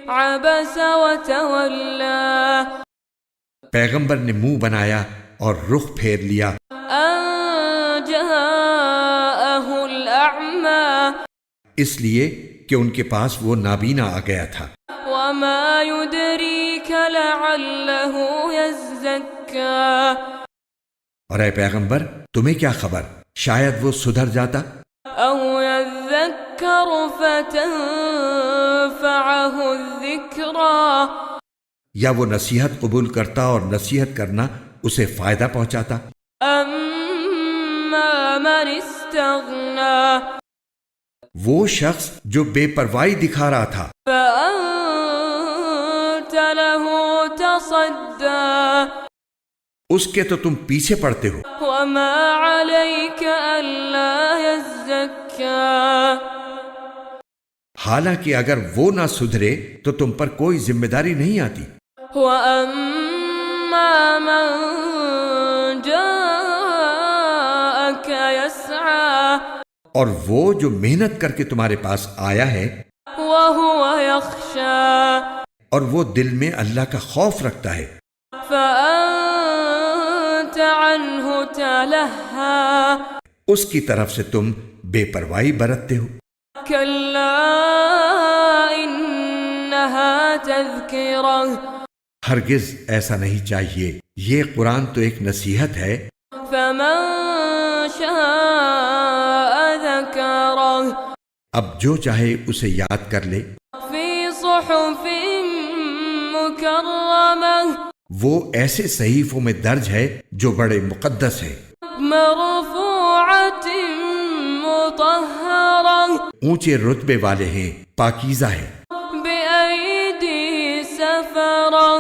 عبس وتولى پیغمبر نے منہ بنایا اور رخ پھیر لیا أن جاءه الأعمى اس لیے کہ ان کے پاس وہ نابینا آ گیا تھا۔ وما يدريك لعله يزكى اور اے پیغمبر تمہیں کیا خبر، شاید وہ سدھر جاتا أو يذكر فتنفعه الذكرى یا وہ نصیحت قبول کرتا اور نصیحت کرنا اسے فائدہ پہنچاتا۔ أما من استغنى وہ شخص جو بے پرواہی دکھا رہا تھا فأنت له تصدى اس کے تو تم پیچھے پڑتے ہو، وما عليك ألا يزكى حالانکہ اگر وہ نہ سدھرے تو تم پر کوئی ذمہ داری نہیں آتی۔ وأما من جاءك يسعى اور وہ جو محنت کر کے تمہارے پاس آیا ہے وهو يخشى اور وہ دل میں اللہ کا خوف رکھتا ہے، فأنت عنه تلهى اس کی طرف سے تم بے پرواہی برتتے ہو۔ كلا إنها تذكرة ہرگز ایسا نہیں چاہیے، یہ قرآن تو ایک نصیحت ہے۔ فمن شاء ذكره اب جو چاہے اسے یاد کر لے، في صحف مكرمة وہ ایسے صحیفوں میں درج ہے جو بڑے مقدس ہیں، مرفوعة مطهرة اونچے رتبے والے ہیں، پاکیزہ ہیں، بأيدي سفرة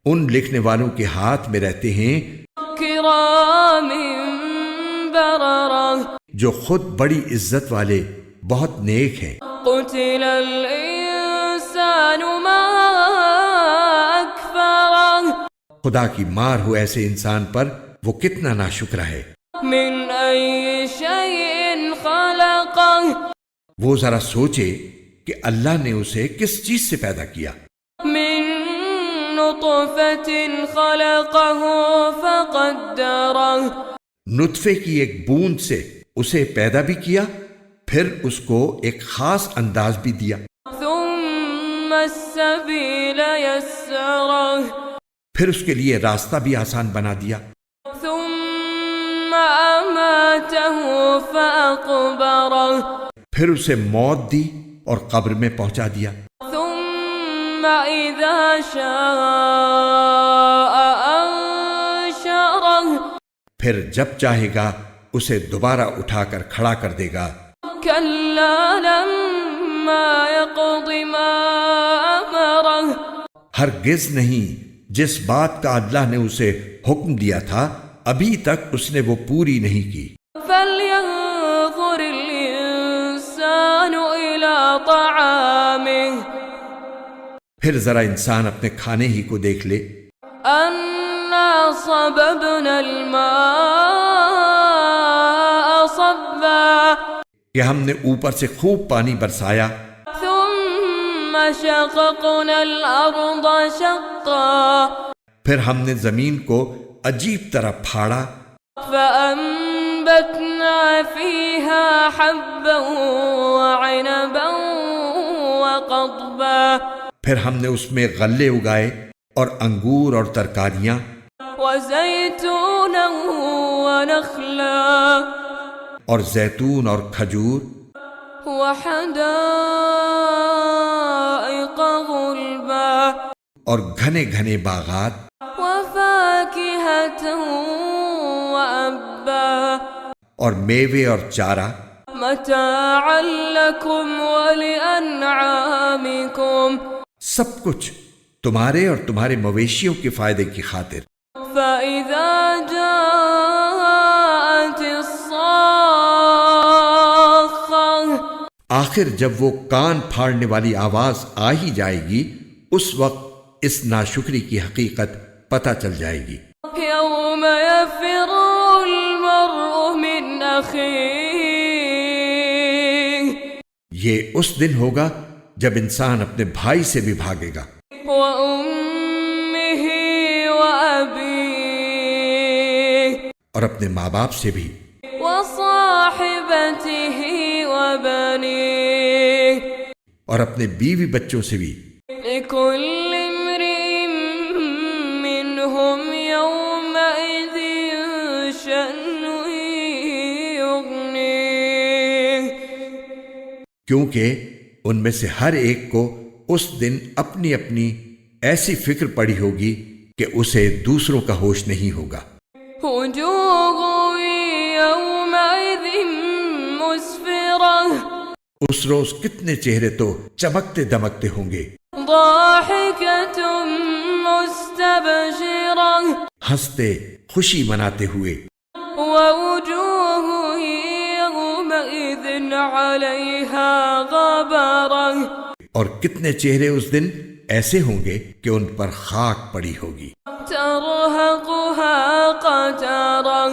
ان لکھنے والوں کے ہاتھ میں رہتے ہیں كرام بررة جو خود بڑی عزت والے، بہت نیک ہیں۔ قتل الإنسان ما أكفره خدا کی مار ہو ایسے انسان پر، وہ کتنا ناشکر ہے۔ من أي شيء خلقه وہ ذرا سوچے کہ اللہ نے اسے کس چیز سے پیدا کیا۔ من نطفة خلقه فقدره نطفے کی ایک بوند سے اسے پیدا بھی کیا، پھر اس کو ایک خاص انداز بھی دیا، ثم السبيل يسره پھر اس کے لیے راستہ بھی آسان بنا دیا، ثم أماته فأقبره پھر اسے موت دی اور قبر میں پہنچا دیا، ثم إذا شاء أنشره پھر جب چاہے گا اسے دوبارہ اٹھا کر کھڑا کر دے گا۔ كلا لما يقض ما أمره ہرگز نہیں، جس بات کا اللہ نے اسے حکم دیا تھا ابھی تک اس نے وہ پوری نہیں کی۔ فلينظر الإنسان إلى طعامه پھر ذرا انسان اپنے کھانے ہی کو دیکھ لے، أنا صببنا الماء صبا کہ ہم نے اوپر سے خوب پانی برسایا، ثم شققنا الأرض شقا پھر ہم نے زمین کو عجیب طرح پھاڑا، فأنبتنا فيها حبا وعنبا وقضبا پھر ہم نے اس میں غلے اگائے اور انگور اور ترکاریاں، وزيتونا ونخلا اور زیتون اور کھجور، وحدائق غلبا اور گھنے گھنے باغات، وفاكهة وأبا اور میوے اور چارہ، متاعا لكم ولأنعامكم سب کچھ تمہارے اور تمہارے مویشیوں کے فائدے کی خاطر۔ فإذا جاءت الصاخة آخر جب وہ کان پھاڑنے والی آواز آ ہی جائے گی، اس وقت اس ناشکری کی حقیقت پتہ چل جائے گی۔ يوم يفر المرء من أخيه یہ اس دن ہوگا جب انسان اپنے بھائی سے بھی بھاگے گا وأمه وأبيه اور اپنے ماں باپ سے بھی وصاحبته وبنيه اور اپنے بیوی بچوں سے بھی لكل امرئ منهم يومئذ شأن يغنيه کیونکہ ان میں سے ہر ایک کو اس دن اپنی اپنی ایسی فکر پڑی ہوگی کہ اسے دوسروں کا ہوش نہیں ہوگا وجوه يومئذ مسفرة اس روز کتنے چہرے تو چمکتے دمکتے ہوں گے ضاحكة مستبشرة ہنستے خوشی مناتے ہوئے ووجوه يومئذ عليها غبرة اور کتنے چہرے اس دن ایسے ہوں گے کہ ان پر خاک پڑی ہوگی ترهقها قترة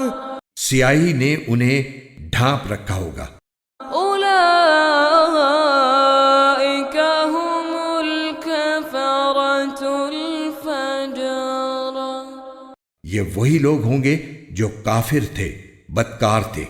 سیاہی نے انہیں ڈھانپ رکھا ہوگا أولئك هم الكفرة الفجرة یہ وہی لوگ ہوں گے جو کافر تھے، بدکار تھے۔